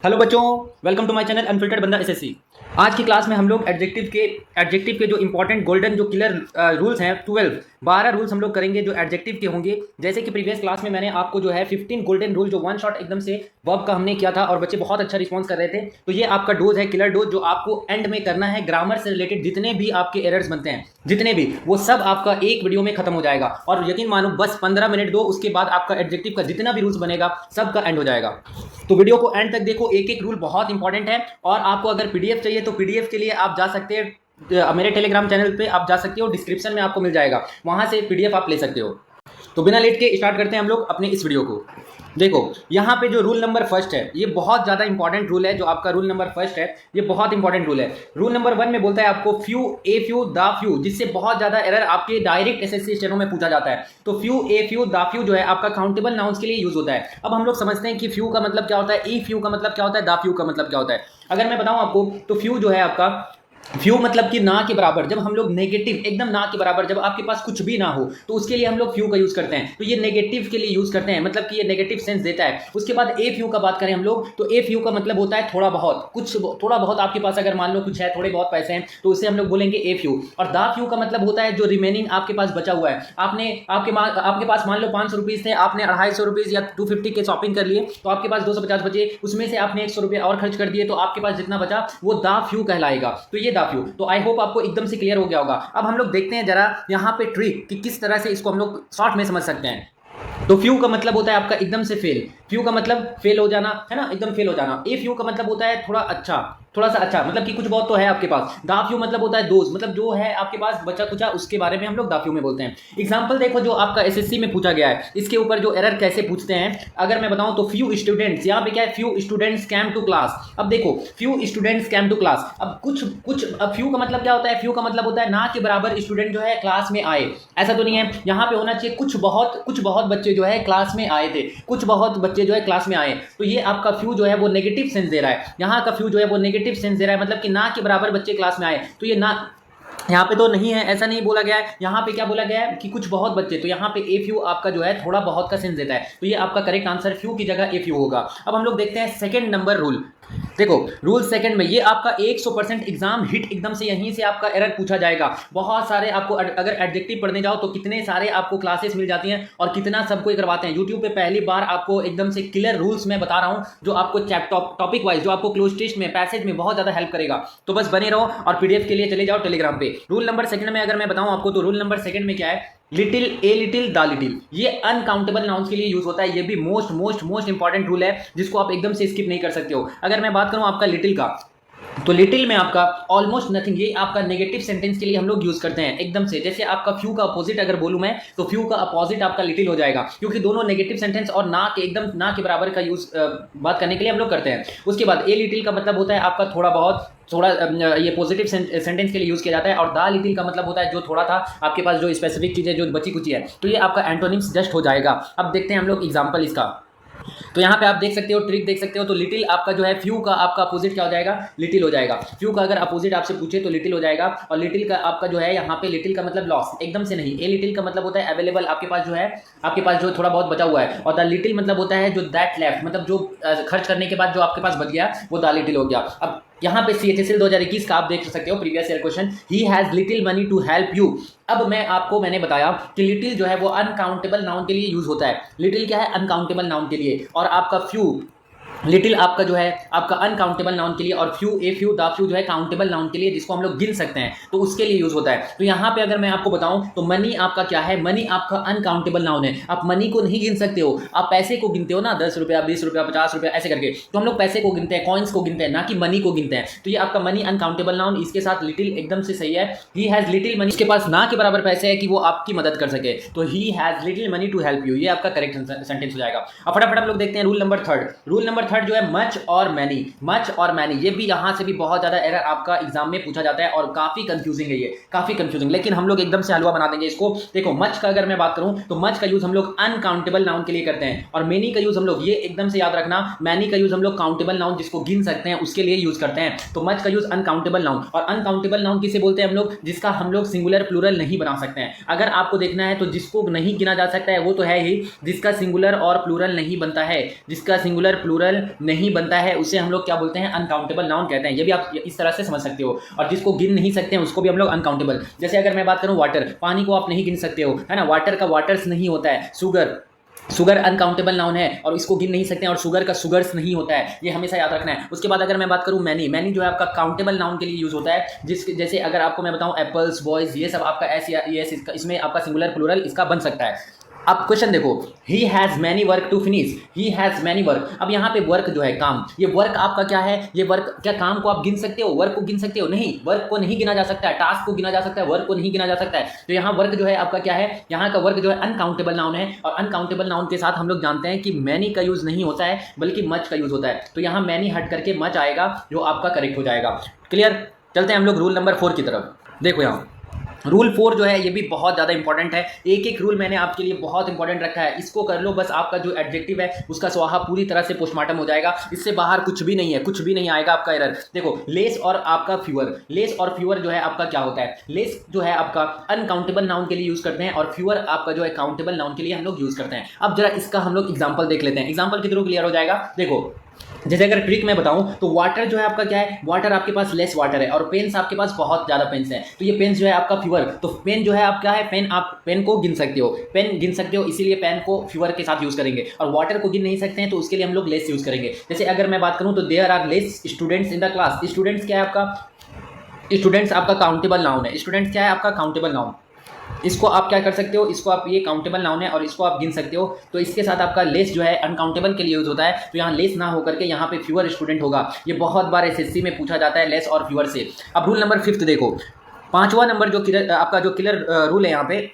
Hello बच्चों, welcome to my channel unfiltered बंदा SSC. आज की क्लास में हम लोग एडजेक्टिव के जो इंपॉर्टेंट गोल्डन जो किलर रूल्स हैं 12 रूल्स हम लोग करेंगे जो एडजेक्टिव के होंगे। जैसे कि प्रीवियस क्लास में मैंने आपको जो है 15 गोल्डन रूल जो वन शॉट एकदम से वर्ब का हमने किया था और बच्चे बहुत अच्छा रिस्पॉन्स कर रहे थे। तो ये आपका डोज है, किलर डोज, जो आपको एंड में करना है। ग्रामर से रिलेटेड जितने भी आपके एरर्स बनते हैं, जितने भी, वो सब आपका एक वीडियो में खत्म हो जाएगा। और यकीन मानो बस 15 मिनट दो, उसके बाद आपका एडजेक्टिव का जितना भी रूल्स बनेगा सबका एंड हो जाएगा। तो वीडियो को एंड तक देखो, एक एक रूल बहुत इंपॉर्टेंट है। और आपको अगर पीडीएफ चाहिए तो पीडीएफ के लिए आप जा सकते हैं मेरे टेलीग्राम चैनल पे, आप जा सकते हो, डिस्क्रिप्शन में आपको मिल जाएगा, वहां से पीडीएफ आप ले सकते हो। तो बिना लेट के स्टार्ट करते हैं हम लोग अपने इस वीडियो को। देखो यहाँ पे जो रूल नंबर फर्स्ट है, ये बहुत ज़्यादा इंपॉर्टेंट रूल है। जो आपका रूल नंबर फर्स्ट है ये बहुत इंपॉर्टेंट रूल है। रूल नंबर 1 में बोलता है आपको few, a few, the few, जिससे बहुत ज़्यादा एरर आपके डायरेक्ट एसएससी स्टेनो में पूछा जाता है। तो few, a few, the few जो है आपका काउंटेबल नाउंस के लिए यूज होता है। अब हम लोग समझते हैं कि फ्यू का मतलब क्या होता है, ए फ्यू का मतलब क्या होता है, द फ्यू का मतलब क्या होता है। अगर मैं बताऊं आपको तो फ्यू जो है आपका, फ्यू मतलब कि ना के बराबर। जब हम लोग नेगेटिव, एकदम ना के बराबर, जब आपके पास कुछ भी ना हो तो उसके लिए हम लोग फ्यू का यूज करते हैं। तो ये नेगेटिव के लिए यूज करते हैं, मतलब कि ये नेगेटिव सेंस देता है। उसके बाद ए फ्यू का बात करें हम लोग तो ए फ्यू का मतलब होता है थोड़ा बहुत, कुछ थोड़ा बहुत आपके पास अगर मान लो कुछ है, थोड़े बहुत पैसे हैं, तो उसे हम लोग बोलेंगे ए फ्यू। और द फ्यू का मतलब होता है जो रिमेनिंग आपके पास बचा हुआ है। आपके पास मान लो 500 रुपीज थे, आपने 250 रुपीज या 250 के शॉपिंग कर लिए, तो आपके पास 250 बचे, उसमें से आपने 100 रुपये और खर्च कर दिए, तो आपके पास जितना बचा वो द फ्यू कहलाएगा। तो ये द फ्यू। तो आई होप आपको एकदम से क्लियर हो गया होगा। अब हम लोग देखते हैं जरा यहाँ पे ट्रिक कि किस तरह से इसको हम लोग शॉर्ट में समझ सकते हैं। तो फ्यू का मतलब होता है आपका एकदम से फेल। फ्यू का मतलब फेल हो जाना है ना, एकदम फेल हो जाना। ए फ्यू का मतलब होता है थोड़ा अच्छा, थोड़ा सा अच्छा, मतलब कि कुछ बहुत तो है आपके पास। द फ्यू मतलब होता है दोस्त, मतलब जो है आपके पास बचा कुचा, उसके बारे में हम लोग द फ्यू में बोलते हैं। एग्जांपल देखो जो आपका एसएससी में पूछा गया है, इसके ऊपर जो एरर कैसे पूछते हैं अगर मैं बताऊं तो फ्यू स्टूडेंट्स, यहाँ पे क्या है, few students came to class. अब देखो few students came to class, अब अब फ्यू का मतलब क्या होता है, फ्यू का मतलब होता है ना के बराबर स्टूडेंट जो है क्लास में आए। ऐसा तो नहीं है, यहाँ पे होना चाहिए कुछ बहुत बच्चे जो है क्लास में आए थे, कुछ बहुत बच्चे जो है क्लास में आए। तो ये आपका फ्यू जो है वो नेगेटिव सेंस दे रहा है। यहाँ का फ्यू जो है वो नेगेटिव सेंस दे रहा है, मतलब कि ना के बराबर बच्चे क्लास में आए। तो ये ना यहाँ पे तो नहीं है, ऐसा नहीं बोला गया है। यहाँ पे क्या बोला गया है कि कुछ बहुत बच्चे, तो यहाँ पे ए फ्यू आपका जो है थोड़ा बहुत का सेंस देता है। तो ये आपका करेक्ट आंसर फ्यू की जगह ए फ्यू होगा। अब हम लोग देखते हैं सेकंड नंबर रूल। देखो रूल सेकंड में ये आपका 100% एग्जाम हिट, एकदम से यहीं से आपका एरर पूछा जाएगा। बहुत सारे आपको अगर एडजेक्टिव पढ़ने जाओ तो कितने सारे आपको क्लासेस मिल जाती हैं और कितना सबको करवाते हैं। यूट्यूब पे पहली बार आपको एकदम से क्लियर रूल्स में बता रहा हूं, जो आपको टॉपिक वाइज, जो आपको क्लोज टेस्ट में, पैसेज में बहुत ज्यादा हेल्प करेगा। तो बस बने रहो और पीडीएफ के लिए चले जाओ टेलीग्राम पे। रूल नंबर सेकंड में अगर मैं बताऊं आपको तो रूल नंबर सेकंड में क्या है, little, a little, the little, ये अनकाउंटेबल नाउन्स के लिए यूज होता है। ये भी मोस्ट इंपॉर्टेंट रूल है जिसको आप एकदम से स्किप नहीं कर सकते हो। अगर मैं बात करूं आपका लिटिल का, तो लिटिल में आपका ऑलमोस्ट नथिंग, ये आपका नेगेटिव सेंटेंस के लिए हम लोग यूज करते हैं एकदम से। जैसे आपका फ्यू का अपोजिट अगर बोलूं मैं तो फ्यू का अपोजिट आपका लिटिल हो जाएगा, क्योंकि दोनों नेगेटिव सेंटेंस और ना के एकदम ना के बराबर का यूज बात करने के लिए हम लोग करते हैं। उसके बाद ए लिटिल का मतलब होता है आपका थोड़ा बहुत, थोड़ा ये पॉजिटिव सेंटेंस के लिए यूज किया जाता है। और द लिटिल का मतलब होता है जो थोड़ा था आपके पास, जो स्पेसिफिक चीजें जो बची कुची है। तो ये आपका एंटोनिम्स जस्ट हो जाएगा। अब देखते हैं हम लोग एग्जांपल इसका। तो यहाँ पे आप देख सकते हो, ट्रिक देख सकते हो। तो लिटिल आपका जो है फ्यू का आपका अपोजिट क्या हो जाएगा, लिटिल हो जाएगा। फ्यू का अगर अपोजिट आपसे पूछे तो लिटिल हो जाएगा। और लिटिल का आपका जो है यहाँ पे, लिटिल का मतलब लॉस, एकदम से नहीं। ए लिटिल का मतलब होता है अवेलेबल, आपके पास जो है, आपके पास जो थोड़ा बहुत बचा हुआ है। और द लिटिल मतलब होता है जो दैट लेफ्ट, मतलब जो खर्च करने के बाद जो आपके पास बच गया वो द लिटिल हो गया। अब यहाँ पे CHSL 2021 का आप देख सकते हो previous year question, he has little money to help you. अब मैंने बताया कि लिटिल जो है वो अनकाउंटेबल नाउन के लिए यूज होता है। लिटिल क्या है, अनकाउंटेबल नाउन के लिए। और आपका फ्यू, लिटिल आपका जो है आपका अनकाउंटेबल नाउन के लिए, और few, a few, the few जो है काउंटेबल नाउन के लिए, जिसको हम लोग गिन सकते हैं, तो उसके लिए यूज होता है। तो यहाँ पे अगर मैं आपको बताऊं तो मनी आपका क्या है, मनी आपका अनकाउंटेबल नाउन है। आप मनी को नहीं गिन सकते हो, आप पैसे को गिनते हो ना, 10 रुपया, 20 रुपया, 50 रुपया ऐसे करके। तो हम लोग पैसे को गिनते हैं, कॉइन्स को गिनते हैं, ना कि मनी को गिनते हैं। तो ये आपका मनी अनकाउंटेबल नाउन, इसके साथ लिटिल एकदम से सही है। ही हैज लिटिल मनी, इसके पास ना के बराबर पैसे है कि वो आपकी मदद कर सके, तो he has little money to help you, ये आपका करेक्ट सेंटेंस हो जाएगा। अब फटाफट हम लोग देखते हैं rule number third. Rule number third जो है मच और मैनी। मच और मैनी, ये भी यहां से भी बहुत ज्यादा एरर आपका एग्जाम में पूछा जाता है और काफी कंफ्यूजिंग है, ये काफी कंफ्यूजिंग, लेकिन हम लोग एकदम से हलवा बना देंगे इसको। देखो मच का अगर मैं बात करूं तो मच का यूज हम लोग अनकाउंटेबल नाउन के लिए करते हैं, और मैनी का यूज हम लोग, ये एकदम से याद रखना, मैनी का यूज हम लोग काउंटेबल नाउन जिसको गिन सकते हैं उसके लिए यूज करते हैं। तो मच का यूज अनकाउंटेबल नाउन, और अनकाउंटेबल नाउन किसे बोलते हैं हम लोग, जिसका हम लोग सिंगुलर प्लूरल नहीं बना सकते हैं। अगर आपको देखना है तो जिसको नहीं गिना जा सकता है वो तो है ही, जिसका सिंगुलर और प्लूरल नहीं बनता है, जिसका सिंगुलर प्लूरल काउंटेबल नहीं बनता है उसे हम लोग क्या बोलते हैं, अनकाउंटेबल नाउन कहते हैं। ये भी आप इस तरह से समझ सकते हो। और जिसको गिन नहीं सकते हैं उसको भी हम लोग अनकाउंटेबल, जैसे अगर मैं बात करूं वाटर, पानी को आप नहीं गिन सकते हो, है ना, वाटर का वाटर्स नहीं होता है। शुगर अनकाउंटेबल नाउन है और इसको गिन नहीं सकते हैं, और शुगर का शुगर्स नहीं होता है, ये हमेशा याद रखना है। उसके बाद अगर मैं बात करूं मैनी जो है आपका काउंटेबल नाउन के लिए यूज होता है, जैसे अगर आपको मैं बताऊं एप्पल्स, बॉयज, ये सब आपका इसमें आपका सिंगुलर प्लूरल इसका बन सकता है। अब क्वेश्चन देखो, he has many work to finish, he has many work. अब यहाँ पे वर्क जो है काम, ये वर्क आपका क्या है, ये वर्क क्या काम को आप गिन सकते हो, वर्क को गिन सकते हो? नहीं, वर्क को नहीं गिना जा सकता है, टास्क को गिना जा सकता है, वर्क को नहीं गिना जा सकता है। तो यहाँ वर्क जो है आपका क्या है, यहाँ का वर्क जो है अनकाउंटेबल नाउन है, और अनकाउंटेबल नाउन के साथ हम लोग जानते हैं कि मैनी का यूज नहीं होता है बल्कि मच का यूज होता है। तो यहाँ मैनी हट करके मच आएगा जो आपका करेक्ट हो जाएगा। क्लियर? चलते हैं हम लोग रूल नंबर 4 की तरफ। देखो यहाँ रूल 4 जो है ये भी बहुत ज़्यादा इंपॉर्टेंट है। एक एक रूल मैंने आपके लिए बहुत इंपॉर्टेंट रखा है, इसको कर लो बस, आपका जो एडजेक्टिव है उसका स्वाहा पूरी तरह से पोस्टमार्टम हो जाएगा। इससे बाहर कुछ भी नहीं है, कुछ भी नहीं आएगा आपका एरर। देखो लेस और आपका फ्यूअर, लेस और फ्यूअर जो है आपका क्या होता है, लेस जो है आपका अनकाउंटेबल नाउन के लिए यूज करते हैं और फ्यूअर आपका जो है काउंटेबल नाउन के लिए हम लोग यूज करते हैं। अब जरा इसका हम लोग एग्जाम्पल देख लेते हैं, एग्जाम्पल के थ्रू क्लियर हो जाएगा। देखो जैसे अगर ट्रिक मैं बताऊं तो वाटर जो है आपका क्या है, वाटर आपके पास लेस वाटर है और पेन्स आपके पास बहुत ज़्यादा पेन्स हैं, तो ये पेन्स जो है आपका फ्यूअर। तो पेन जो है आप क्या है, पेन, आप पेन को गिन सकते हो, पेन गिन सकते हो, इसीलिए पेन को फ्यूअर के साथ यूज करेंगे। और वाटर को गिन नहीं सकते हैं तो उसके लिए हम लोग लेस यूज करेंगे। जैसे अगर मैं बात करूं तो there are less students in the class. Students क्या है आपका, स्टूडेंट्स आपका काउंटेबल नाउन है, स्टूडेंट्स क्या है आपका काउंटेबल नाउन। इसको आप क्या कर सकते हो, इसको आप, ये काउंटेबल नाउन है और इसको आप गिन सकते हो, तो इसके साथ आपका लेस जो है अनकाउंटेबल के लिए यूज होता है। तो यहाँ लेस ना होकर के यहाँ पे फ्यूअर स्टूडेंट होगा। ये बहुत बार एसएससी में पूछा जाता है लेस और फ्यूअर से। अब रूल नंबर 5 देखो, 5वां नंबर जो आपका जो क्लियर रूल है यहाँ पे,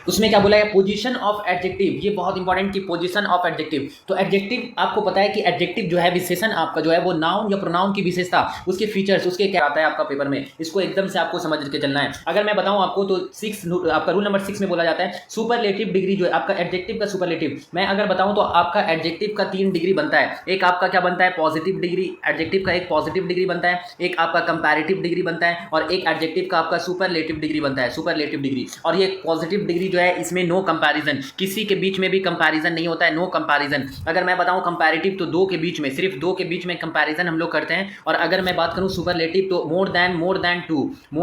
उसमें क्या बोला है, पोजीशन ऑफ एडजेक्टिव। ये बहुत इंपॉर्टेंट कि पोजीशन ऑफ एडजेक्टिव। तो एडजेक्टिव आपको पता है कि एडजेक्टिव जो है विशेषण आपका जो है वो नाउन या प्रोनाउन की विशेषता, उसके फीचर्स, उसके क्या आता है आपका पेपर में, इसको एकदम से आपको समझ के चलना है। अगर मैं बताऊं आपको तो 6 आपका रूल नंबर 6 में बोला जाता है सुपरलेटिव डिग्री जो है आपका एडजेक्टिव का सुपरलेटिव। मैं अगर बताऊं तो आपका एडजेक्टिव का 3 डिग्री बनता है। एक आपका क्या बनता है, पॉजिटिव डिग्री, एडजेक्टिव का एक पॉजिटिव डिग्री बनता है, एक आपका कंपैरेटिव डिग्री बनता है, और एक एडजेक्टिव का आपका सुपरलेटिव डिग्री बनता है, सुपरलेटिव डिग्री। और ये पॉजिटिव डिग्री जो है इसमें नो कंपैरिजन, किसी के बीच में भी कंपैरिजन नहीं होता है, नो कंपैरिजन। अगर मैं बताऊं कंपैरेटिव तो 2 के बीच में, सिर्फ 2 के बीच में कंपैरिजन हम लोग करते हैं। और अगर मैं बात करूं सुपरलेटिव तो मोर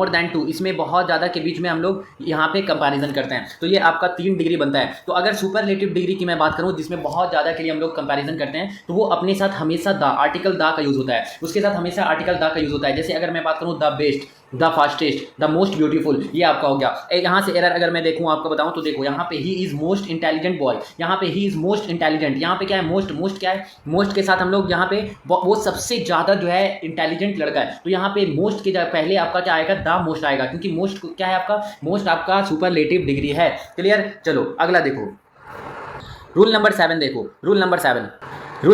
देन टू, इसमें बहुत ज़्यादा के बीच में हम लोग यहाँ पे कंपैरिजन करते हैं। तो ये आपका 3 डिग्री बनता है। तो अगर सुपरलेटिव डिग्री की मैं बात करूँ जिसमें बहुत ज़्यादा के लिए हम लोग कंपैरिजन करते हैं, तो वो अपने साथ हमेशा द, आर्टिकल द का यूज होता है, उसके साथ हमेशा आर्टिकल द का यूज होता है। जैसे अगर मैं बात करूँ the best, the fastest, the most beautiful, ये आपका हो गया। यहाँ से एरर अगर मैं देखूँ आपको बताऊँ तो देखो यहाँ पे he is most intelligent boy, यहाँ पे ही इज मोस्ट इंटेलिजेंट, यहाँ पे क्या है मोस्ट क्या है, मोस्ट के साथ हम लोग यहाँ पे वो सबसे ज़्यादा जो है इंटेलिजेंट लड़का है, तो यहाँ पे मोस्ट के पहले आपका क्या आएगा, द मोस्ट आएगा, क्योंकि मोस्ट क्या है आपका, मोस्ट आपका सुपरलेटिव डिग्री है। क्लियर? चलो अगला देखो, रूल नंबर 7 देखो, रूल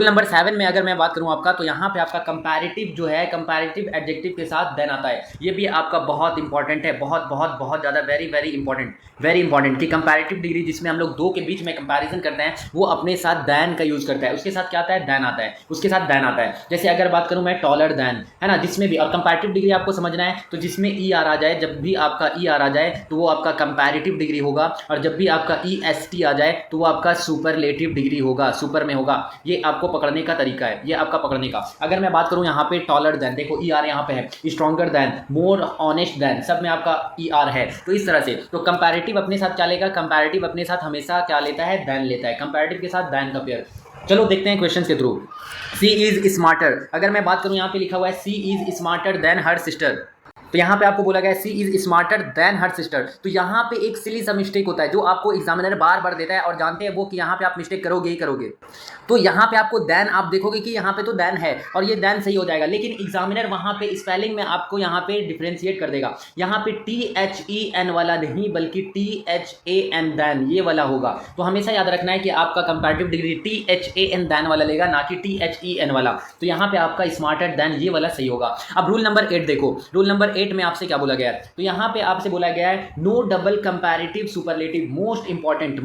नंबर 7 में अगर मैं बात करूं आपका तो यहाँ पे आपका कंपैरेटिव जो है, कंपैरेटिव एडजेक्टिव के साथ देन आता है। ये भी आपका बहुत इंपॉर्टेंट है, बहुत ज़्यादा वेरी इंपॉर्टेंट कि कंपैरेटिव डिग्री जिसमें हम लोग 2 के बीच में कंपैरिजन करते हैं वो अपने साथ देन का यूज करता है, उसके साथ क्या आता है, देन आता है, उसके साथ देन आता है। जैसे अगर बात करूँ मैं टॉलर देन, है ना, जिसमें भी, और कंपैरेटिव डिग्री आपको समझना है तो जिसमें ई आर आ जाए, जब भी आपका ई आर आ जाए तो वो आपका कंपैरेटिव डिग्री होगा, और जब भी आपका ई एस टी आ जाए तो वो आपका सुपरलेटिव डिग्री होगा, सुपर में होगा। ये आपको पकड़ने का तरीका है, ये आपका पकड़ने का। अगर मैं बात करूं यहाँ पे टॉलर देन, देखो ई आर यहाँ पे है, stronger than, more honest than, सब में आपका ई आर है। तो इस तरह से तो कंपैरेटिव अपने साथ क्या लेगा, कंपैरेटिव अपने साथ हमेशा क्या लेता है, देन लेता है, कंपैरेटिव के साथ देन का पेयर। चलो देखते हैं क्वेश्चन के थ्रू। सी इज स्मार्टर, अगर मैं बात करूं यहाँ पे लिखा हुआ है she is smarter than her sister, तो यहाँ पे आपको बोला गया she is smarter than her sister. तो यहाँ पे एक सिली सा मिस्टेक होता है जो आपको एग्जामिनर बार बार देता है और जानते हैं वो कि यहाँ पे आप मिस्टेक करोगे ही करोगे। तो यहाँ पे आपको देन, आप देखोगे कि यहाँ पे तो देन है और ये देन सही हो जाएगा, लेकिन एग्जामिनर वहाँ पे स्पेलिंग में आपको यहाँ पे डिफ्रेंशिएट कर देगा। यहाँ पे THEN वाला नहीं बल्कि THAN देन, ये वाला होगा। तो हमेशा याद रखना है कि आपका कंपैरेटिव डिग्री THAN देन वाला लेगा, ना कि THEN वाला। तो यहाँ पे आपका स्मार्टर देन ये वाला सही होगा। अब रूल नंबर 8 देखो, रूल नंबर 8 में आपसे क्या बोला गया है, तो यहाँ पे आपसे बोला गया है no double comparative superlative. Most important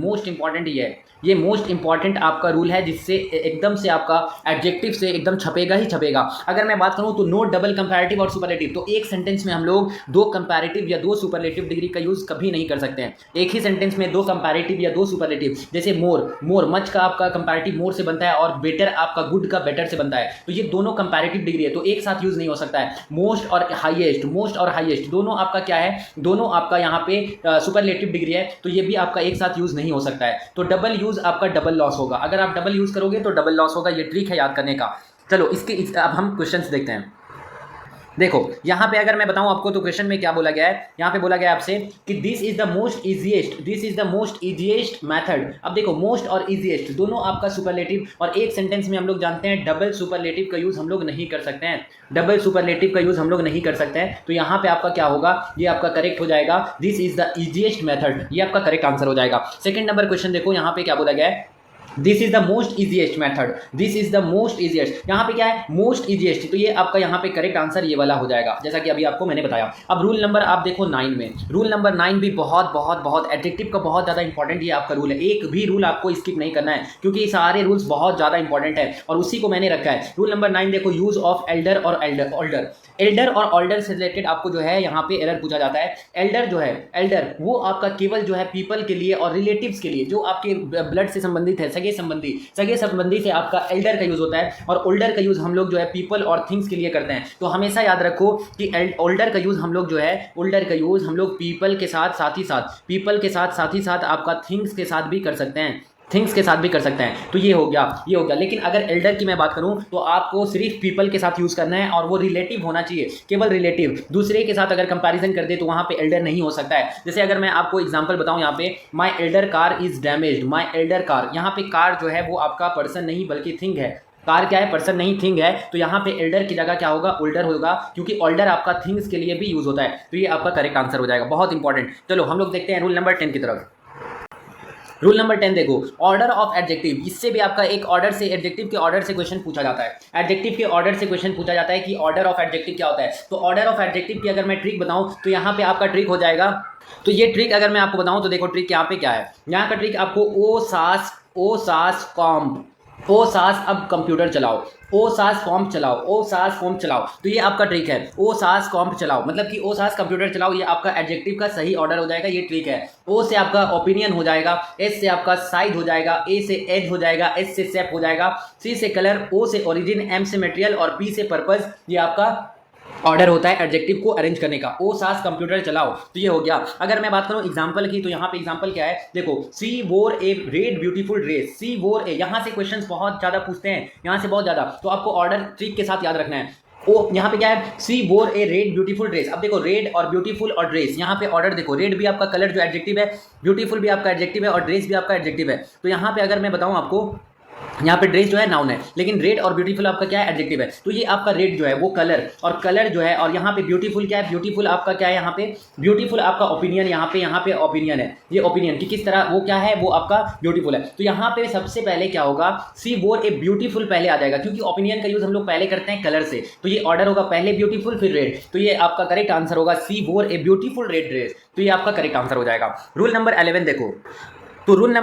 ये मोस्ट इंपॉर्टेंट आपका रूल है, जिससे एकदम से आपका एडजेक्टिव से एकदम छपेगा ही छपेगा। अगर मैं बात करूं तो नो डबल कंपैरेटिव और सुपरलेटिव, तो एक सेंटेंस में हम लोग दो कंपैरेटिव या दो सुपरलेटिव डिग्री का यूज कभी नहीं कर सकते हैं। एक ही सेंटेंस में दो कंपैरेटिव या दो सुपरलेटिव, जैसे मोर मच का आपका कंपैरेटिव मोर से बनता है और बेटर आपका गुड का बेटर से बनता है, तो ये दोनों कंपैरेटिव डिग्री है, तो एक साथ यूज नहीं हो सकता है। मोस्ट और हाईएस्ट दोनों आपका क्या है, दोनों आपका यहाँ पे सुपरलेटिव डिग्री है, तो ये भी आपका एक साथ यूज नहीं हो सकता है। तो डबल यूज आपका डबल लॉस होगा। अगर आप डबल यूज करोगे तो डबल लॉस होगा। ये ट्रिक है याद करने का। चलो अब हम क्वेश्चंस देखते हैं। देखो यहाँ पे अगर मैं बताऊं आपको तो क्वेश्चन में क्या बोला गया है, यहाँ पे बोला गया है आपसे कि this is the most easiest method. अब देखो मोस्ट और इजीएस्ट दोनों आपका सुपरलेटिव, और एक सेंटेंस में हम लोग जानते हैं डबल सुपरलेटिव का यूज हम लोग नहीं कर सकते हैं, तो यहाँ पे आपका क्या होगा, ये आपका करेक्ट हो जाएगा, this is the easiest method, ये आपका करेक्ट आंसर हो जाएगा। सेकंड नंबर क्वेश्चन देखो, यहाँ पे क्या बोला गया है, this is the most easiest method, यहाँ पे क्या है, मोस्ट इजीएस्ट, तो ये आपका यहाँ पे करेक्ट आंसर ये वाला हो जाएगा, जैसा कि अभी आपको मैंने बताया। अब रूल नंबर आप देखो 9 में, रूल नंबर 9 भी बहुत एडजेक्टिव का बहुत ज़्यादा इंपॉर्टेंट ये आपका रूल है। एक भी रूल आपको स्किप नहीं करना है, क्योंकि ये सारे रूल्स बहुत ज़्यादा इंपॉर्टेंट है और उसी को मैंने रखा है। रूल नंबर 9 देखो, यूज ऑफ एल्डर और ऑल्डर से रिलेटेड आपको जो है यहाँ पे एरर पूछा जाता है। एल्डर वो आपका केवल जो है पीपल के लिए और रिलेटिव्स के लिए, जो आपके ब्लड से संबंधित है, सगे संबंधी से आपका एल्डर का यूज होता है, और ओल्डर का यूज हम लोग जो है पीपल और थिंग्स के लिए करते हैं। तो हमेशा याद रखो कि ओल्डर का यूज हम लोग पीपल के साथ साथ आपका थिंग्स के साथ भी कर सकते हैं, तो ये हो गया। लेकिन अगर एल्डर की मैं बात करूं तो आपको सिर्फ पीपल के साथ यूज करना है, और वो रिलेटिव होना चाहिए, केवल रिलेटिव। दूसरे के साथ अगर कंपैरिजन कर दे तो वहां पे एल्डर नहीं हो सकता है। जैसे अगर मैं आपको एग्जांपल बताऊं, यहाँ पे my elder car is damaged, my elder car, यहाँ पे कार जो है वो आपका पर्सन नहीं बल्कि थिंग है। कार क्या है, पर्सन नहीं थिंग है, तो यहाँ पे एल्डर की जगह क्या होगा, ओल्डर होगा, क्योंकि ओल्डर आपका थिंग्स के लिए भी यूज होता है, तो ये आपका करेक्ट आंसर हो जाएगा। बहुत इंपॉर्टेंट। चलो हम लोग देखते हैं रूल नंबर 10 की तरफ। रूल नंबर 10 देखो, ऑर्डर ऑफ एडजेक्टिव। इससे भी आपका एक ऑर्डर से, एडजेक्टिव के ऑर्डर से क्वेश्चन पूछा जाता है। एडजेक्टिव के ऑर्डर से क्वेश्चन पूछा जाता है कि ऑर्डर ऑफ एडजेक्टिव क्या होता है। तो ऑर्डर ऑफ एडजेक्टिव की अगर मैं ट्रिक बताऊं तो यहाँ पे आपका ट्रिक हो जाएगा, तो ये ट्रिक अगर मैं आपको बताऊं तो देखो ट्रिक यहाँ पे क्या है। यहाँ का ट्रिक आपको ओ सास अब कंप्यूटर चलाओ, ओ सास कॉम्प चलाओ, तो ये आपका ट्रिक है। ओ सास कॉम्प चलाओ मतलब कि ओ सास कंप्यूटर चलाओ, ये आपका एडजेक्टिव का सही ऑर्डर हो जाएगा, ये ट्रिक है। ओ से आपका ओपिनियन हो जाएगा, एस से आपका साइज हो जाएगा, ए से एज हो जाएगा, एस से सेप हो जाएगा, सी से कलर, ओ से ओरिजिन, एम से मटेरियल और पी से पर्पस, ये आपका ऑर्डर होता है एडजेक्टिव को अरेंज करने का। ओ सास कंप्यूटर चलाओ, तो ये हो गया। अगर मैं बात करूं एग्जांपल की, तो यहाँ पे एग्जांपल क्या है, देखो सी वोर ए रेड ब्यूटीफुल ड्रेस, सी वोर ए, यहाँ से क्वेश्चंस बहुत ज्यादा पूछते हैं, यहाँ से बहुत ज्यादा, तो आपको ऑर्डर ट्रिक के साथ याद रखना है। ओ यहाँ पे क्या है, सी वोर ए रेड ब्यूटीफुल ड्रेस। अब देखो रेड और ब्यूटीफुल और ड्रेस, यहाँ पे ऑर्डर देखो, रेड भी आपका कलर जो एडजेक्टिव है, ब्यूटीफुल भी आपका एडजेक्टिव है और ड्रेस भी आपका एडजेक्टिव है। तो यहाँ पे अगर मैं बताऊँ आपको, यहाँ पे ड्रेस जो है नाउन है, लेकिन रेड और ब्यूटीफुल आपका क्या है, एडजेक्टिव है। तो ये आपका रेड जो है वो कलर, और कलर जो है, और यहाँ पे ब्यूटीफुल क्या है, ब्यूटीफुल आपका क्या है, यहाँ पे ब्यूटीफुल आपका ओपिनियन, यहाँ पे ओपिनियन है, ये ओपिनियन कि किस तरह वो क्या है, वो आपका ब्यूटीफुल है। तो यहाँ पे सबसे पहले क्या होगा, सी वोर ए ब्यूटीफुल पहले आ जाएगा, क्योंकि ओपिनियन का यूज हम लोग पहले करते हैं कलर से, तो ये ऑर्डर होगा पहले ब्यूटीफुल फिर रेड, तो ये आपका करेक्ट आंसर होगा सी वोर ए ब्यूटीफुल रेड ड्रेस, तो ये आपका करेक्ट आंसर हो जाएगा। रूल नंबर 11 देखो, तो रूल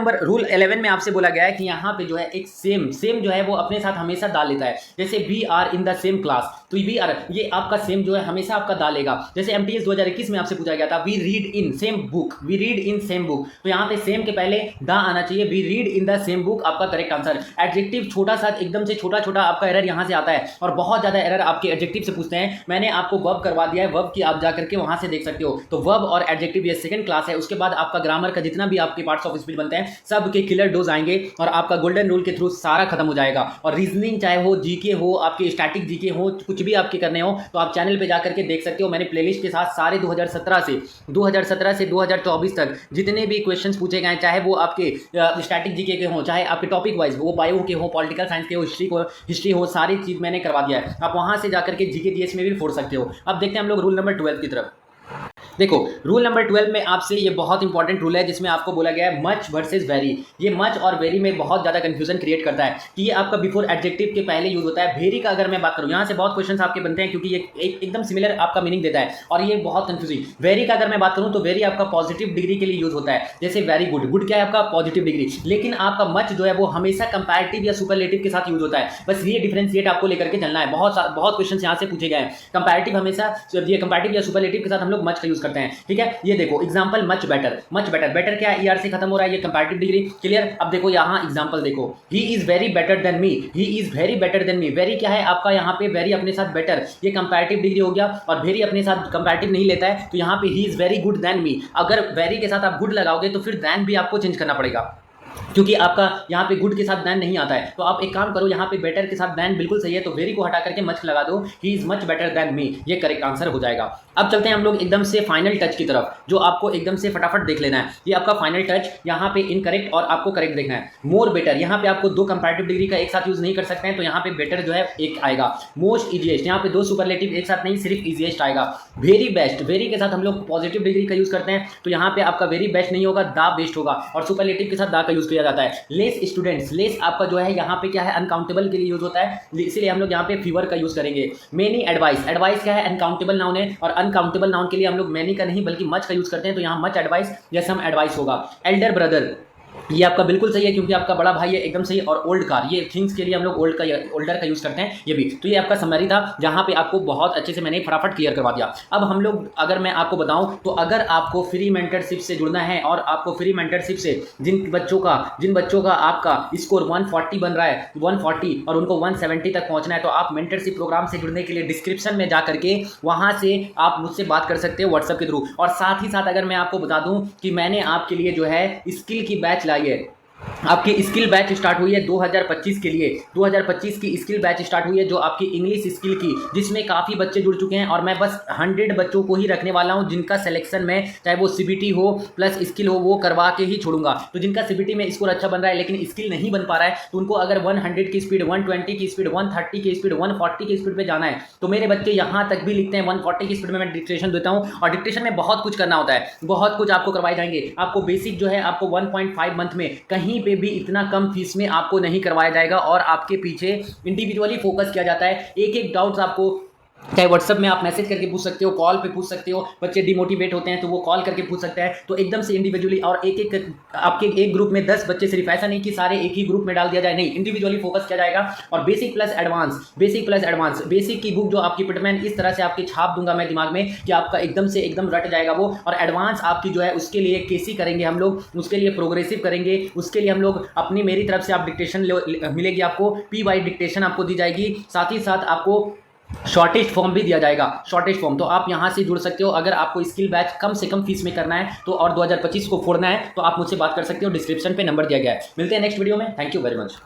11 में आपसे बोला गया है कि यहाँ पे जो है एक सेम जो है वो अपने साथ हमेशा डाल लेता है। जैसे we are in the same class, तो वी आर, ये आपका सेम जो है हमेशा आपका डालेगा। जैसे एमटीएस 2021 में आपसे पूछा गया था we read in same book, तो यहाँ पे सेम के पहले दा आना चाहिए, we read in the same book, आपका करेक्ट आंसर। एडजेक्टिव छोटा सा, एकदम से छोटा आपका एरर यहाँ से आता है, और बहुत ज्यादा एरर आपके एडजेक्टिव से पूछते हैं। मैंने आपको वर्ब करवा दिया है, वर्ब की आप जाकर के वहां से देख सकते हो। तो वर्ब और एडजेक्टिव ये सेकंड क्लास है, उसके बाद आपका ग्रामर का जितना भी आपके पार्ट्स ऑफ स्पीच बनते हैं सब के क्लियर डोज आएंगे, और आपका गोल्डन रूल के थ्रू सारा खत्म हो जाएगा। और रीजनिंग चाहे हो, जीके हो, आपके स्टैटिक जीके हो, कुछ भी आपके करने हो, तो आप चैनल पे जाकर के देख सकते हो। मैंने प्लेलिस्ट के साथ सारे 2017 से 2024 तक जितने भी क्वेश्चंस पूछे गए, चाहे वो आपके स्टैटिक जीके के हो, चाहे आपके टॉपिक वाइज वो बायो के हो, पॉलिटिकल साइंस के हो, हिस्ट्री हो, सारी चीज मैंने करवा दिया है। आप वहां से जाकर के जीके जीएस में भी फोड़ सकते हो। अब देखते हैं हम लोग रूल नंबर 12 की तरफ। देखो रूल नंबर 12 में आपसे ये बहुत इंपॉर्टेंट रूल है जिसमें आपको बोला गया है मच वर्सेस वेरी। ये मच और वेरी में बहुत ज़्यादा कंफ्यूजन क्रिएट करता है कि ये आपका बिफोर एडजेक्टिव के पहले यूज होता है। वेरी का अगर मैं बात करूँ, यहाँ से बहुत क्वेश्चंस आपके बनते हैं क्योंकि ये एकदम सिमिलर आपका मीनिंग देता है और ये बहुत कंफ्यूजिंग। वेरी का अगर मैं बात करूँ तो वेरी आपका पॉजिटिव डिग्री के लिए यूज होता है, जैसे वेरी गुड। गुड क्या है आपका पॉजिटिव डिग्री, लेकिन आपका मच जो है वो हमेशा कंपैरेटिव या सुपरलेटिव के साथ यूज होता है। बस ये डिफरेंशिएट आपको लेकर के चलना है। बहुत क्वेश्चन यहाँ से पूछे गए हैं। कंपैरेटिव हमेशा ये कंपैरेटिव या सुपरलेटिव के साथ हम लोग मच का यूज करते हैं, ठीक है। ये देखो example much better. Much better, better क्या है, ईआर से खत्म हो रहा है, ये कंपैरेटिव डिग्री। क्लियर। अब देखो यहाँ एग्जांपल देखो, he is very better than me. He is very better than me. Very क्या है आपका, यहाँ पे वेरी अपने साथ बेटर, ये कंपैरेटिव डिग्री हो गया और वेरी अपने साथ कंपैरेटिव नहीं लेता है, तो यहाँ पे he is very good than me. अगर वेरी के साथ आप गुड लगाओगे तो फिर देन भी आपको चेंज करना पड़ेगा क्योंकि आपका यहाँ पे गुड के साथ दैन नहीं आता है। तो आप एक काम करो, यहाँ पे बेटर के साथ दैन बिल्कुल सही है, तो वेरी को हटा करके मच लगा दो, he is much better than me. ये करेक्ट आंसर हो जाएगा। अब चलते हैं हम लोग एकदम से फाइनल टच की तरफ, जो आपको एकदम से फटाफट देख लेना है। ये आपका फाइनल टच, यहाँ पे इनकरेक्ट और आपको करेक्ट देखना है। मोर बेटर, यहाँ पे आपको दो कंपैरेटिव डिग्री का एक साथ यूज नहीं कर सकते हैं, तो यहाँ पे बेटर जो है एक आएगा। मोस्ट इजीएस्ट, यहाँ पे दो सुपरलेटिव एक साथ नहीं, सिर्फ इजीएस्ट आएगा। वेरी बेस्ट, वेरी के साथ हम लोग पॉजिटिव डिग्री का यूज करते हैं, तो यहाँ पे आपका वेरी बेस्ट नहीं होगा, दा बेस्ट होगा, और सुपरलेटिव के साथ दा का यूज किया जाता है। लेस स्टूडेंट्स, लेस आपका जो है यहाँ पे क्या है, अनकाउंटेबल के लिए यूज होता है, इसीलिए हम लोग यहाँ पे फीवर का यूज करेंगे। मेनी एडवाइस, एडवाइस क्या है, अनकाउंटेबल नाउन है, और अनकाउंटेबल नाउन के लिए हम लोग मेनी का नहीं बल्कि मच का यूज करते हैं, तो यहाँ मच एडवाइस या सम एडवाइस होगा। एल्डर ब्रदर, ये आपका बिल्कुल सही है क्योंकि आपका बड़ा भाई है, एकदम सही। और ओल्ड कार, ये थिंग्स के लिए हम लोग ओल्डर का यूज करते हैं, ये भी। तो ये आपका समरी था जहाँ पे आपको बहुत अच्छे से मैंने फटाफट क्लियर करवा दिया। अब हम लोग, अगर मैं आपको बताऊं तो अगर आपको फ्री मेंटरशिप से जुड़ना है और आपको फ्री मेंटरशिप से जिन बच्चों का आपका स्कोर 140 बन रहा है, 140 और उनको 170 तक पहुंचना है, तो आप मेंटरशिप प्रोग्राम से जुड़ने के लिए डिस्क्रिप्शन में जा करके वहाँ से आप मुझसे बात कर सकते हो व्हाट्सएप के थ्रू। और साथ ही साथ अगर मैं आपको बता दूं कि मैंने आपके लिए जो है स्किल की बैच लाई है, आपकी स्किल बैच स्टार्ट हुई है 2025 के लिए। 2025 की स्किल बैच स्टार्ट हुई है जो आपकी इंग्लिश स्किल की, जिसमें काफ़ी बच्चे जुड़ चुके हैं, और मैं बस 100 बच्चों को ही रखने वाला हूं जिनका सिलेक्शन में, चाहे वो सीबीटी हो प्लस स्किल हो, वो करवा के ही छोड़ूंगा। तो जिनका सीबीटी में स्कोर अच्छा बन रहा है लेकिन स्किल नहीं बन पा रहा है, तो उनको अगर 100 की स्पीड, 120 की स्पीड, 130 की स्पीड, 140 की स्पीड पर जाना है, तो मेरे बच्चे यहाँ तक भी लिखते हैं 140 की स्पीड में मैं डिक्टेशन देता हूँ। और डिक्टेशन में बहुत कुछ करना होता है, बहुत कुछ आपको करवाए जाएंगे। आपको बेसिक जो है आपको 1.5 मंथ में कहीं पे भी इतना कम फीस में आपको नहीं करवाया जाएगा, और आपके पीछे इंडिविजुअली फोकस किया जाता है। एक एक डाउट्स आपको चाहे व्हाट्सएप में आप मैसेज करके पूछ सकते हो, कॉल पे पूछ सकते हो। बच्चे डिमोटिवेट होते हैं तो वो कॉल करके पूछ सकते हैं, तो एकदम से इंडिविजुअली। और एक आपके एक ग्रुप में 10 बच्चे, सिर्फ ऐसा नहीं कि सारे एक ही ग्रुप में डाल दिया जाए, नहीं, इंडिविजुअली फोकस किया जाएगा। और basic plus advance, basic plus advance, basic की बुक जो आपकी पिटमैन इस तरह से आपकी छाप दूंगा मैं दिमाग में कि आपका एकदम से एकदम रट जाएगा वो। और एडवांस आपकी जो है उसके लिए केसी करेंगे हम लोग, उसके लिए प्रोग्रेसिव करेंगे, उसके लिए हम लोग अपनी, मेरी तरफ से आप डिक्टेशन मिलेगी आपको, पी वाई डिक्टेशन आपको दी जाएगी। साथ ही साथ आपको शॉर्टेज फॉर्म भी दिया जाएगा, शॉर्टेज फॉर्म। तो आप यहां से जुड़ सकते हो अगर आपको स्किल बैच कम से कम फीस में करना है तो, और 2025 को फोड़ना है, तो आप मुझसे बात कर सकते हो। डिस्क्रिप्शन पे नंबर दिया गया है। मिलते हैं नेक्स्ट वीडियो में। Thank you very much.